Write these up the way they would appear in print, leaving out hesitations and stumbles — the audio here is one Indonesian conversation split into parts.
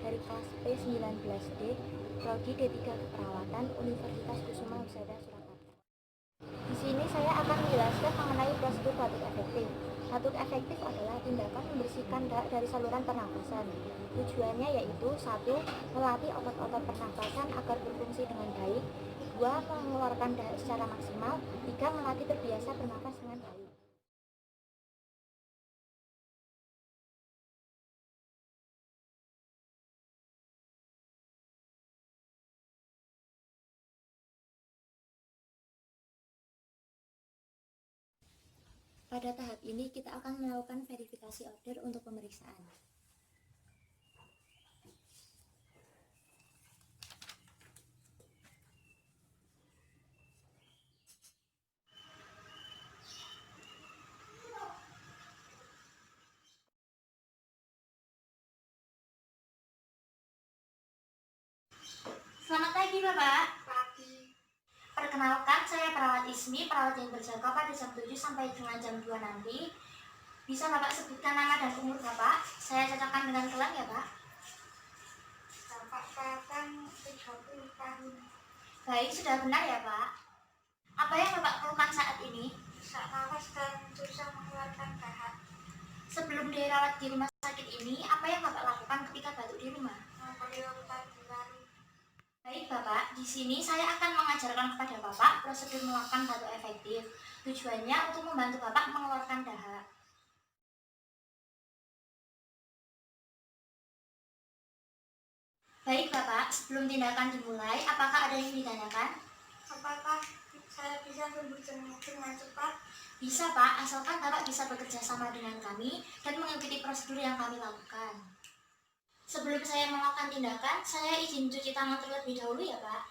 dari kelas P19D, Prodi D3 Keperawatan, Universitas Kusuma Husada, Surakarta. Di sini saya akan menjelaskan mengenai prosedur batuk efektif. Batuk efektif adalah tindakan membersihkan dahak dari saluran pernapasan. Tujuannya yaitu 1. Melatih otot-otot pernapasan agar berfungsi dengan baik. 2. Mengeluarkan dahak secara maksimal. 3. Melatih terbiasa bernapas dengan baik. Pada tahap ini kita akan melakukan verifikasi order untuk pemeriksaan. Selamat pagi Bapak. Pagi. Perkenalkan, saya perawat Ismi, perawat yang berjaga pada jam 7 sampai dengan jam 2 nanti. Bisa Bapak sebutkan nama dan umur Bapak? Saya cocokkan dengan gelang ya Pak. Bapak Kakang 30 tahun. Baik, sudah benar ya Pak. Apa yang Bapak keluhkan saat ini? Sesak nafas dan susah mengeluarkan dahak. Sebelum dirawat di rumah sakit ini, apa yang Bapak lakukan ketika batuk di rumah? Membeli obat baru. Baik Bapak, di sini saya akan mengajarkan kepada Bapak prosedur melakukan batuk efektif. Tujuannya untuk membantu Bapak mengeluarkan dahak. Baik Bapak, sebelum tindakan dimulai, apakah ada yang ditanyakan? Apakah saya bisa sembuh dengan cepat? Bisa Pak, asalkan Bapak bisa bekerja sama dengan kami dan mengikuti prosedur yang kami lakukan. Sebelum saya melakukan tindakan, saya izin cuci tangan terlebih dahulu ya Pak.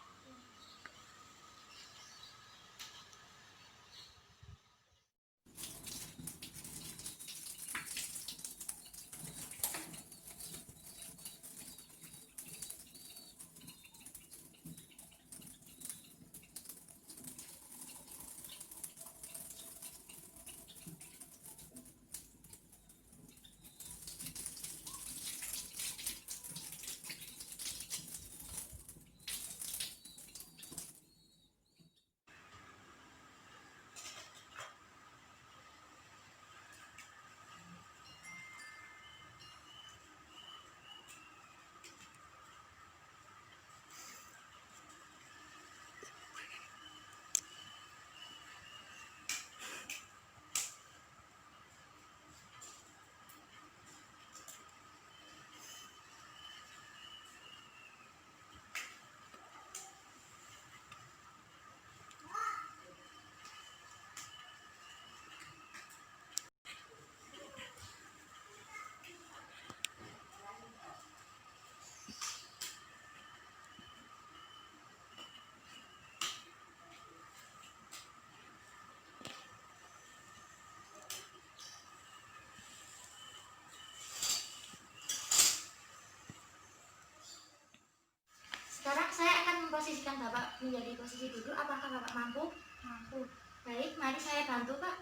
Sekarang saya akan memposisikan Bapak menjadi posisi duduk. Apakah Bapak mampu? Mampu. Baik, mari saya bantu Pak.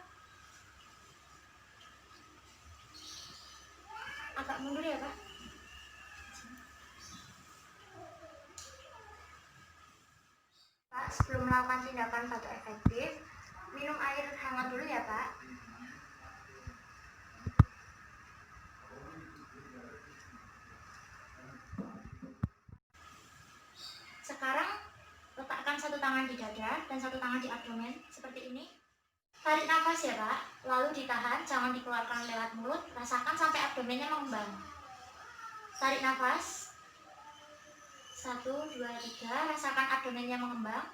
Agak mundur ya Pak. Pak, sebelum melakukan tindakan batuk efektif, minum air hangat dulu ya Pak. Sekarang letakkan satu tangan di dada dan satu tangan di abdomen seperti ini. Tarik nafas ya Pak, lalu ditahan, jangan dikeluarkan lewat mulut. Rasakan sampai abdomennya mengembang. Tarik nafas. 1, 2, 3. Rasakan abdomennya mengembang.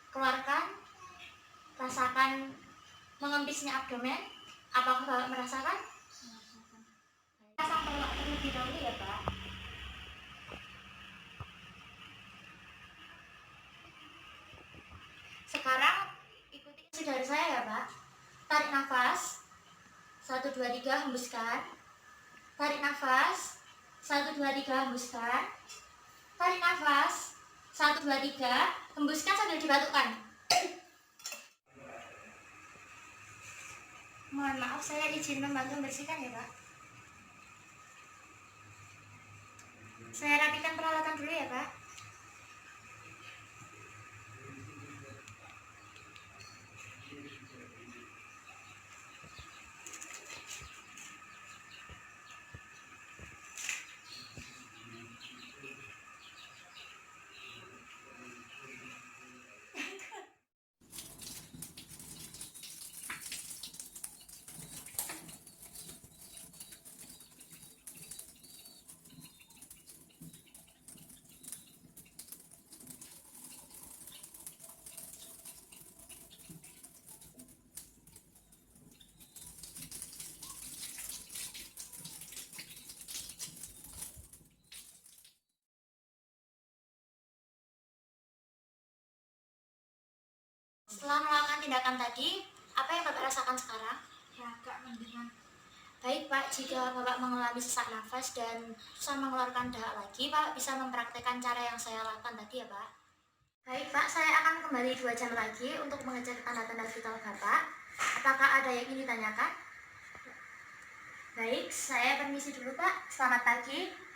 Keluarkan. Rasakan mengempisnya abdomen. Apakah Bapak merasakan? Pasang peluk terlebih dahulu ya Pak. Sekarang ikuti dari saya ya Pak. Tarik nafas. 1, 2, 3, hembuskan. Tarik nafas. 1, 2, 3, hembuskan. Tarik nafas. 1, 2, 3, hembuskan sambil dibatukkan. Mohon maaf, saya izin membantu membersihkan ya Pak. Saya rapikan peralatan dulu ya, Pak. Setelah melakukan tindakan tadi, apa yang Bapak rasakan sekarang? Ya, agak mendingan. Baik Pak, jika Bapak mengalami sesak nafas dan susah mengeluarkan dahak lagi, Pak bisa mempraktekkan cara yang saya lakukan tadi ya Pak. Baik Pak, saya akan kembali 2 jam lagi untuk mengecek tanda-tanda vital Bapak. Apakah ada yang ingin ditanyakan? Baik, saya permisi dulu Pak. Selamat pagi.